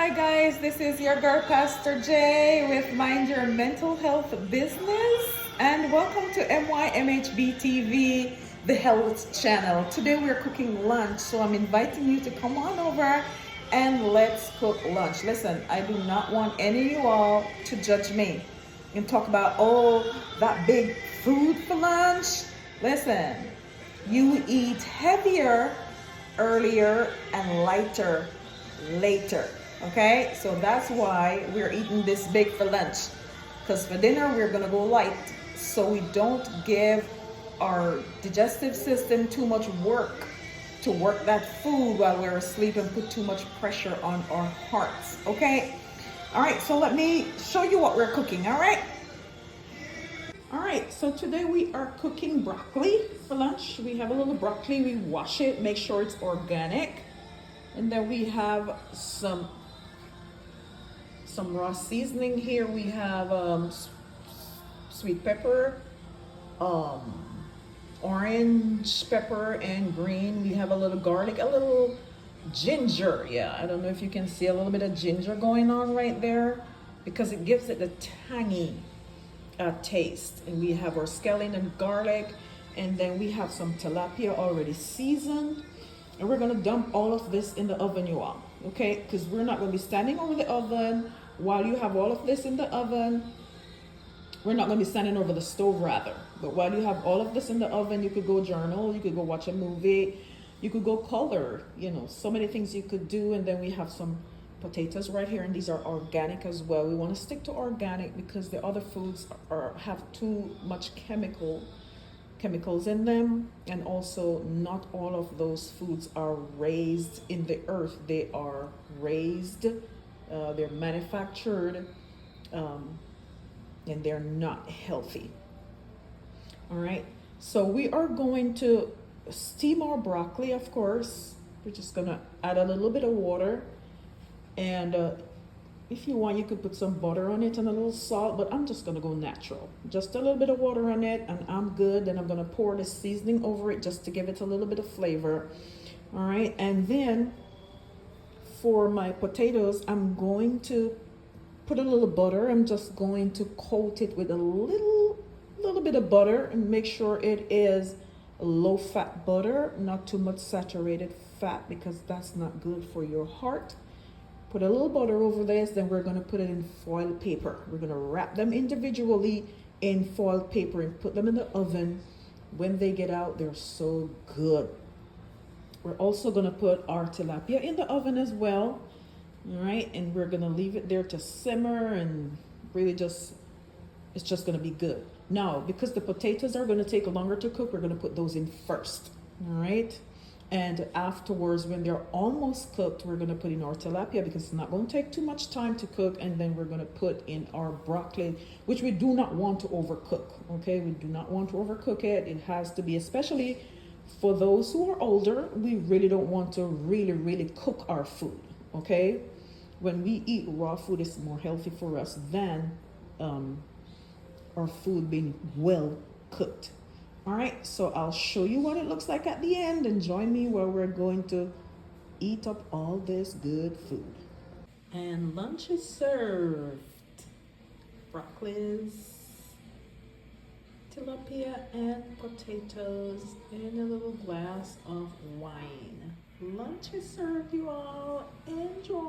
Hi guys, this is your girl Pastor J with Mind Your Mental Health Business, and welcome to Mymhbtv, the health channel. Today we're cooking lunch, so I'm inviting you to come on over and let's cook lunch. Listen, I do not want any of you all to judge me and talk about, oh, that big food for lunch. Listen, you eat heavier earlier and lighter later. Okay, so that's why we're eating this big for lunch, because for dinner we're gonna go light, so we don't give our digestive system too much work to work that food while we're asleep and put too much pressure on our hearts. Okay, all right, so let me show you what we're cooking. All right, so today we are cooking broccoli for lunch. We have a little broccoli, we wash it, make sure it's organic, and then we have some raw seasoning here. We have sweet pepper, orange pepper, and green. We have a little garlic, a little ginger. Yeah, I don't know if you can see a little bit of ginger going on right there, because it gives it the tangy taste. And we have our scallion and garlic, and then we have some tilapia already seasoned. And we're gonna dump all of this in the oven, you all, okay? Because we're not gonna be standing over the oven while you have all of this in the oven. We're not gonna be standing over the stove, rather. But while you have all of this in the oven, you could go journal, you could go watch a movie, you could go color, you know, so many things you could do. And then we have some potatoes right here, and these are organic as well. We wanna stick to organic because the other foods have too much chemicals in them, and also not all of those foods are raised in the earth. They are raised, they're manufactured, and they're not healthy. All right, so we are going to steam our broccoli. Of course, we're just gonna add a little bit of water, and if you want, you could put some butter on it and a little salt, but I'm just gonna go natural. Just a little bit of water on it and I'm good. Then I'm gonna pour the seasoning over it just to give it a little bit of flavor. All right, and then for my potatoes, I'm going to put a little butter. I'm just going to coat it with a little bit of butter and make sure it is low fat butter, not too much saturated fat, because that's not good for your heart. Put a little butter over this, then we're gonna put it in foil paper. We're gonna wrap them individually in foil paper and put them in the oven. When they get out, they're so good. We're also gonna put our tilapia in the oven as well. All right, and we're gonna leave it there to simmer, and really it's just gonna be good. Now, because the potatoes are gonna take longer to cook, we're gonna put those in first, all right? And afterwards, when they're almost cooked, we're gonna put in our tilapia, because it's not gonna take too much time to cook. And then we're gonna put in our broccoli, which we do not want to overcook, okay? We do not want to overcook it. It has to be, especially for those who are older, we really don't want to really cook our food, okay? When we eat raw food, it's more healthy for us than our food being well cooked. All right, so I'll show you what it looks like at the end, and join me where we're going to eat up all this good food. And lunch is served. Broccolis, tilapia, and potatoes in a little glass of wine. Lunch is served, you all. Enjoy.